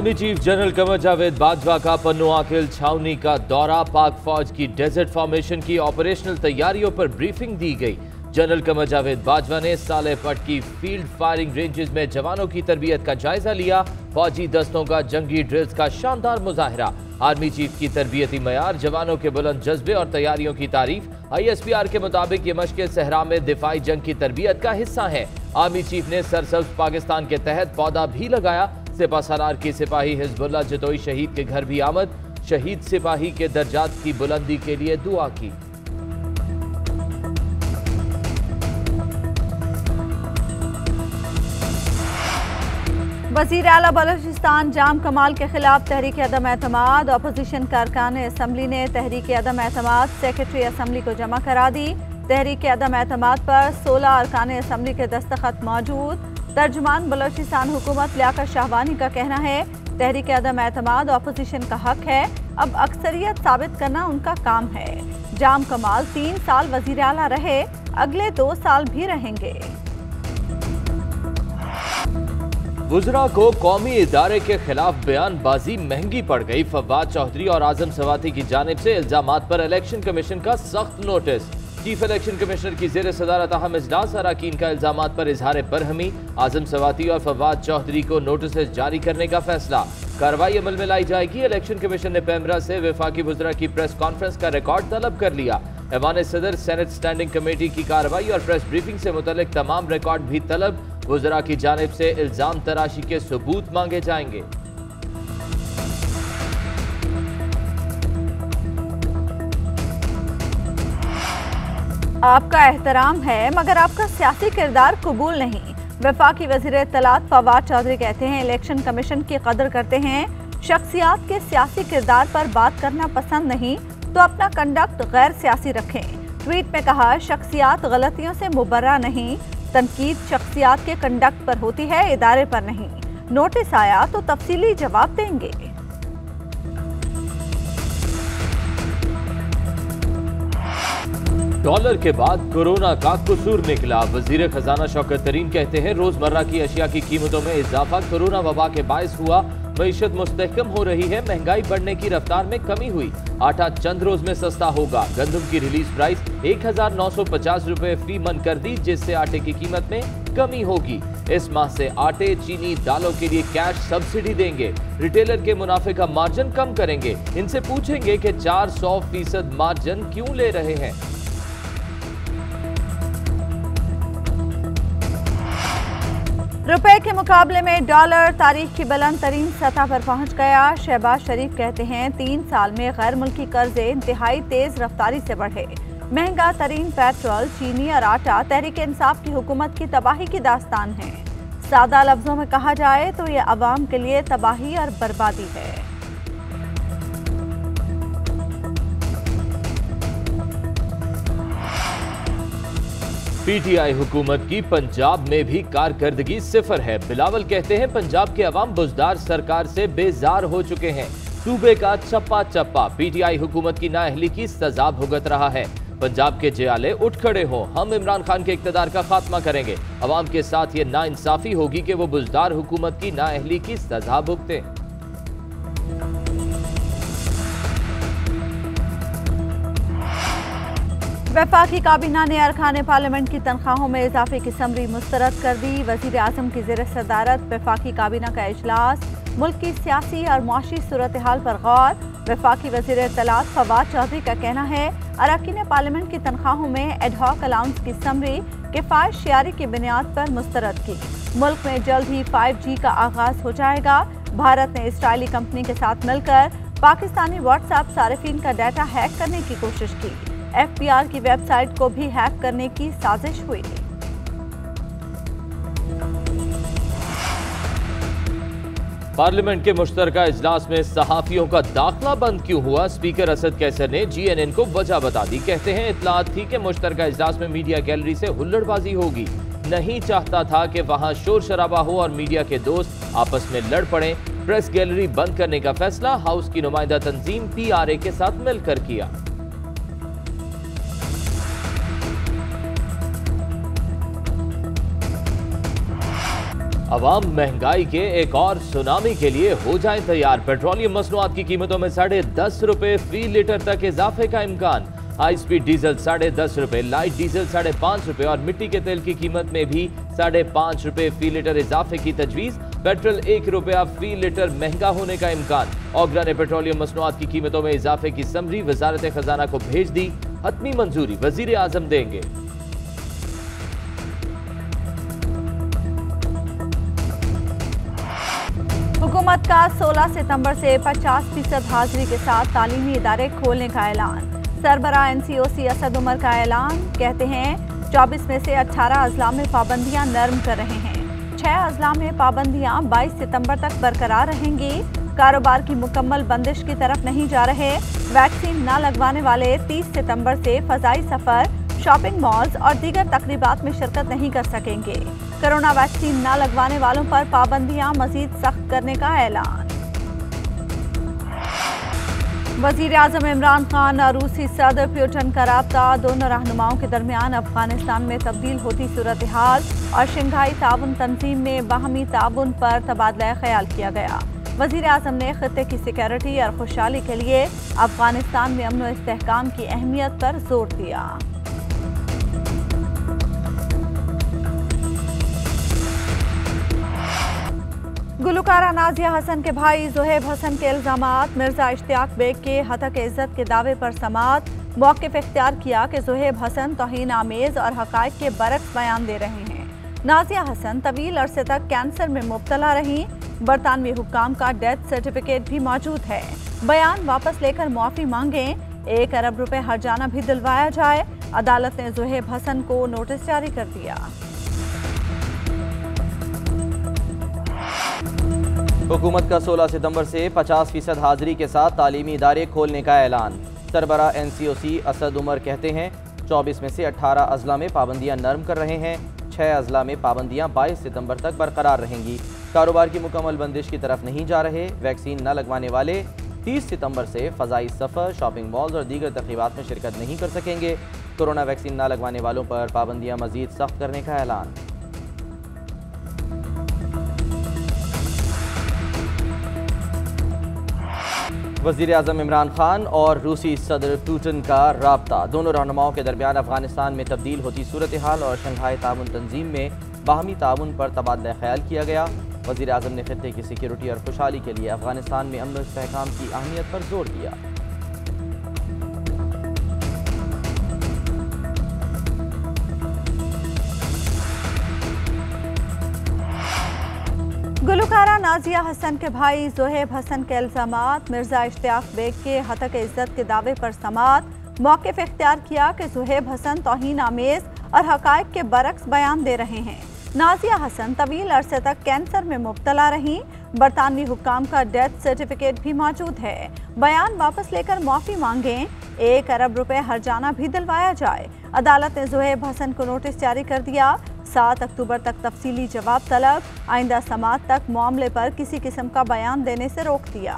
Army chief general Qamar Javed Bajwa का पन्नू आकिल छावनी का दौरा। पाक फौज की डेजर्ट फॉर्मेशन की ऑपरेशनल तैयारियों पर ब्रीफिंग दी गई। जनरल कमर जावेद बाजवा ने सालेपट की फील्ड फायरिंग रेंजेस में जवानों की तरबियत का जायजा लिया। फौजी दस्तों का जंगी ड्रिल्स का शानदार मुजाहिरा। आर्मी चीफ की तरबियती मयार, जवानों के बुलंद जज्बे और तैयारियों की तारीफ। ISPR के मुताबिक ये मशक़ें सहरा में दिफाई जंग की तरबियत का हिस्सा है। आर्मी चीफ ने सरसब्ज पाकिस्तान के तहत पौधा भी लगाया। सिपा सलार की सिपाही हिजबुल्लाह जतोई शहीद के घर भी आमद। शहीद सिपाही के दर्जात की बुलंदी के लिए दुआ की। वज़ीर आला बलूचिस्तान जाम कमाल के खिलाफ तहरीक अदम एतमाद। अपोजिशन कारकान असम्बली ने तहरीक अदम एतमाद सेक्रेटरी असम्बली को जमा करा दी। तहरीक अदम एतमाद पर 16 अरकान असम्बली के दस्तखत मौजूद। तर्जुमान बलूचिस्तान हुकूमत लियाकत शाहबानी का कहना है तहरीक अदम एतमाद अपोजिशन का हक है, अब अक्सरियत साबित करना उनका काम है। जाम कमाल 3 साल वज़ीर आला रहे, अगले 2 साल भी रहेंगे। वुज़रा को कौमी इदारे के खिलाफ बयानबाजी महंगी पड़ गई। फवाद चौधरी और आजम सवाती की जानिब से इल्जामात पर इलेक्शन कमीशन का सख्त नोटिस। चीफ इलेक्शन कमिश्नर की ज़ेर सदारत अहम इजलास। अरकान का इल्जामात पर इजहार बरहमी। आजम सवाती और फवाद चौधरी को नोटिस जारी करने का फैसला। कार्रवाई अमल में लाई जाएगी। इलेक्शन कमीशन ने पैमरा से वफाकी वुज़रा की प्रेस कॉन्फ्रेंस का रिकॉर्ड तलब कर लिया। ऐवान सदर सेनेट स्टैंडिंग कमेटी की कार्रवाई और प्रेस ब्रीफिंग से मुतल्लिक तमाम रिकॉर्ड भी तलब। वुज़रा की जानिब से इल्जाम तराशी के सबूत मांगे जाएंगे। आपका एहतराम है मगर आपका सियासी किरदार कबूल नहीं। वफाकी वज़ीर इत्तलात फवाद चौधरी कहते हैं इलेक्शन कमीशन की कदर करते हैं, शख्सियात के सियासी किरदार पर बात करना पसंद नहीं तो अपना कंडक्ट गैर सियासी रखें। ट्वीट में कहा शख्सियात गलतियों से मुबर्रा नहीं, तनकीद शख्सियात के कंडक्ट पर होती है, इदारे पर नहीं। नोटिस आया तो तफसीली जवाब देंगे। डॉलर के बाद कोरोना का कसूर निकला। वजीर खजाना शौकत तरीन कहते हैं रोजमर्रा की अशिया की कीमतों में इजाफा कोरोना वबा के बायस हुआ। मईशत मुस्तहकम हो रही है, महंगाई बढ़ने की रफ्तार में कमी हुई। आटा चंद रोज में सस्ता होगा। गंदम की रिलीज प्राइस 1950 रुपए फी मन कर दी, जिससे आटे की कीमत में कमी होगी। इस माह से आटे, चीनी, दालों के लिए कैश सब्सिडी देंगे। रिटेलर के मुनाफे का मार्जिन कम करेंगे। इनसे पूछेंगे कि 400% मार्जिन क्यों ले रहे हैं। रुपए के मुकाबले में डॉलर तारीख की बुलंद तरीन सतह पर पहुंच गया। शहबाज शरीफ कहते हैं 3 साल में गैर मुल्की कर्जे इंतहाई तेज रफ्तारी से बढ़े। महंगा तरीन पेट्रोल, चीनी और आटा तहरीक इंसाफ की हुकूमत की तबाही की दास्तान है। सादा लफ्जों में कहा जाए तो ये अवाम के लिए तबाही और बर्बादी है। PTI हुकूमत की पंजाब में भी कारकर्दगी सिफर है। बिलावल कहते हैं पंजाब के अवाम बुजदार सरकार से बेजार हो चुके हैं। सूबे का चप्पा चप्पा PTI हुकूमत की नाअहली की सजा भुगत रहा है। पंजाब के जियाले उठ खड़े हों, हम इमरान खान के इक़्तिदार का खात्मा करेंगे। अवाम के साथ ये नाइंसाफी होगी कि वो बुजदार हुकूमत की नाअहली की सजा भुगते। वफाकी काबीना ने अरकान पार्लियामेंट की तनख्वाहों में इजाफे की समरी मुस्तरद कर दी। वज़ीर आज़म की ज़ेर सदारत वफाकी काबीना का इजलास। मुल्क की सियासी और मुआशी सूरत हाल पर गौर। वफाकी वज़ीर इत्तलात फवाद चौधरी का कहना है अरकान पार्लियामेंट की तनख्वाहों में एडहॉक अलाउंस की समरी किफ़ायत शेयारी की बुनियाद पर मुस्तरद की। मुल्क में जल्द ही 5G का आगाज हो जाएगा। भारत ने इसराइली कंपनी के साथ मिलकर पाकिस्तानी व्हाट्सएप सारिफीन का डाटा हैक करने की कोशिश की। FBR की वेबसाइट को भी हैक करने की साजिश हुई। पार्लियामेंट के मुश्तरका इजलास में सहाफियों का दाखिला बंद क्यों हुआ? स्पीकर असद कैसर ने GNN को वजह बता दी। कहते हैं इत्तलात थी कि मुश्तरका इजलास में मीडिया गैलरी से हुल्लड़बाजी होगी। नहीं चाहता था कि वहां शोर शराबा हो और मीडिया के दोस्त आपस में लड़ पड़े। प्रेस गैलरी बंद करने का फैसला हाउस की नुमाइंदा तंजीम PRA के साथ मिलकर किया। अवाम महंगाई के एक और सुनामी के लिए हो जाएं तैयार। पेट्रोलियम मसनूआत की कीमतों में 10.5 रुपए फी लीटर तक इजाफे का इम्कान। हाई स्पीड डीजल 10.5 रुपए, लाइट डीजल 5.5 रुपए और मिट्टी के तेल की कीमत में भी 5.5 रुपए फी लीटर इजाफे की तजवीज। पेट्रोल 1 रुपया फी लीटर महंगा होने का इम्कान। ओगरा ने पेट्रोलियम मसनूआत की कीमतों में इजाफे की समरी वजारत खजाना को भेज दी। हतमी मंजूरी वजीर आजम देंगे। हुकूमत का 16 सितंबर से 50% हाजिरी के साथ तालीमी इदारे खोलने का ऐलान। सरबराह NCOC असद उमर का ऐलान। कहते हैं 24 में से 18 अजला में पाबंदियां नरम कर रहे हैं। 6 अजला में पाबंदियां 22 सितंबर तक बरकरार रहेंगी। कारोबार की मुकम्मल बंदिश की तरफ नहीं जा रहे। वैक्सीन न लगवाने वाले 30 सितंबर से फजाई सफर, शॉपिंग मॉल्स और दीगर तकरीबात में शिरकत नहीं कर सकेंगे। कोरोना वैक्सीन न लगवाने वालों पर पाबंदियां मजीद सख्त करने का ऐलान। वजीर आजम इमरान खान और रूसी सदर पुतिन का राब्ता। दोनों रहनुमाओं के दरमियान अफगानिस्तान में तब्दील होती सूरत हाल और शंघाई ताउन तंजीम में बाहमी ताउन पर तबादला ख्याल किया गया। वजीर आजम ने खित्ते की सिक्योरिटी और खुशहाली के लिए अफगानिस्तान में अमन व इस्तेहकाम की अहमियत पर जोर दिया। गुलकारा नाजिया हसन के भाई ज़ुहैब हसन के इल्जामात। मिर्जा इश्तियाक बेग के हतक इज्जत के दावे पर समात। मौक़िफ़ इख्तियार किया कि ज़ुहैब हसन तौहीन आमेज़ और हक़ाइक़ के बरक्स बयान दे रहे हैं। नाजिया हसन तवील अरसे तक कैंसर में मुब्तला रहीं। बरतानवी हुक्काम का डेथ सर्टिफिकेट भी मौजूद है। बयान वापस लेकर मुआफ़ी मांगें। 1 अरब रुपए हर्जाना भी दिलवाया जाए। अदालत ने ज़ुहैब हसन को नोटिस जारी कर दिया। हुकूमत का 16 सितंबर से 50% हाजिरी के साथ तालीमी इदारे खोलने का ऐलान। सरबराह NCOC असद उमर कहते हैं 24 में से 18 अजला में पाबंदियां नरम कर रहे हैं। 6 अजला में पाबंदियां 22 सितंबर तक बरकरार रहेंगी। कारोबार की मुकम्मल बंदिश की तरफ नहीं जा रहे। वैक्सीन न लगवाने वाले 30 सितंबर से फ़ज़ाई सफ़र, शॉपिंग मॉल्स और दीगर तक़रीबात में शिरकत नहीं कर सकेंगे। कोरोना वैक्सीन न लगवाने वालों पर पाबंदियां मज़ीद सख्त करने का ऐलान। वज़ीर आज़म इमरान खान और रूसी सदर पुतिन का राब्ता। दोनों रहनुमाओं के दरमियान अफगानिस्तान में तब्दील होती सूरत हाल और शंघाई ताउन तंजीम में बाहमी ताउन पर तबादला ख्याल किया गया। वज़ीर आज़म ने खित्ते की सिक्योरिटी और खुशहाली के लिए अफगानिस्तान में अमन व इस्तेहकाम की अहमियत पर जोर दिया। गुलकारा नाजिया हसन के भाई ज़ुहैब हसन के इल्जामात। मिर्जा इश्तियाक बेग के हतक इज्जत के दावे पर समात। मौक़िफ़ इख्तियार किया कि ज़ुहैब हसन तौहीन आमेज़ और हक़ाइक़ के बरक्स बयान दे रहे हैं। नाजिया हसन तवील अरसे तक कैंसर में मुब्तला रहीं। बरतानवी हुक्काम का डेथ सर्टिफिकेट भी मौजूद है। बयान वापस लेकर मुआफ़ी मांगें। 1 अरब रुपए हर्जाना भी दिलवाया जाए। अदालत ने ज़ुहैब हसन को नोटिस जारी कर दिया। 7 अक्टूबर तक तफसीली जवाब तलब। आइंदा समात तक मामले पर किसी किस्म का बयान देने से रोक दिया।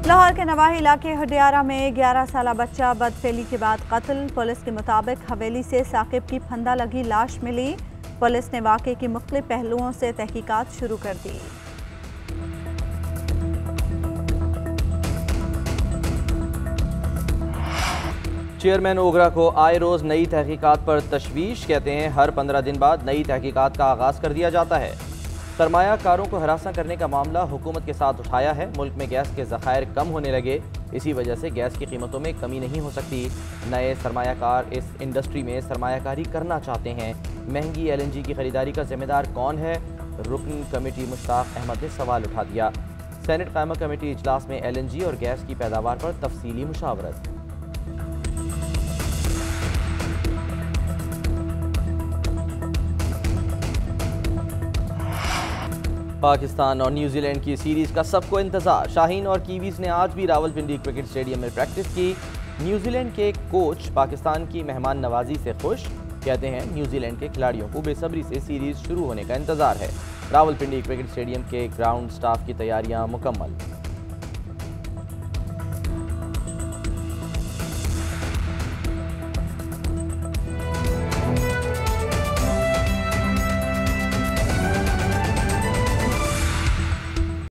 लाहौर के नवाही इलाके हडियारा में 11 साला बच्चा बदफेली के बाद कत्ल। पुलिस के मुताबिक हवेली से साकिब की फंदा लगी लाश मिली। पुलिस ने वाक़े की मुख्तलिफ पहलुओं से तहकीकात शुरू कर दी। चेयरमैन ओगरा को आए रोज़ नई तहकीकात पर तशवीश। कहते हैं हर 15 दिन बाद नई तहकीकात का आगाज़ कर दिया जाता है। सरमायाकारों को हरासा करने का मामला हुकूमत के साथ उठाया है। मुल्क में गैस के ज़खायर कम होने लगे, इसी वजह से गैस की कीमतों में कमी नहीं हो सकती। नए सरमायाकार इस इंडस्ट्री में सरमायाकारी करना चाहते हैं। महंगी LNG की खरीदारी का जिम्मेदार कौन है? रुकन कमेटी मुश्ताक अहमद ने सवाल उठा दिया। सेनेट कायमा कमेटी इजलास में LNG और गैस की पैदावार पर तफसीली मुशावरत। पाकिस्तान और न्यूजीलैंड की सीरीज का सबको इंतजार। शाहीन और कीवीज ने आज भी रावलपिंडी क्रिकेट स्टेडियम में प्रैक्टिस की। न्यूजीलैंड के कोच पाकिस्तान की मेहमान नवाजी से खुश। कहते हैं न्यूजीलैंड के खिलाड़ियों को बेसब्री से सीरीज शुरू होने का इंतजार है। रावलपिंडी क्रिकेट स्टेडियम के ग्राउंड स्टाफ की तैयारियां मुकम्मल।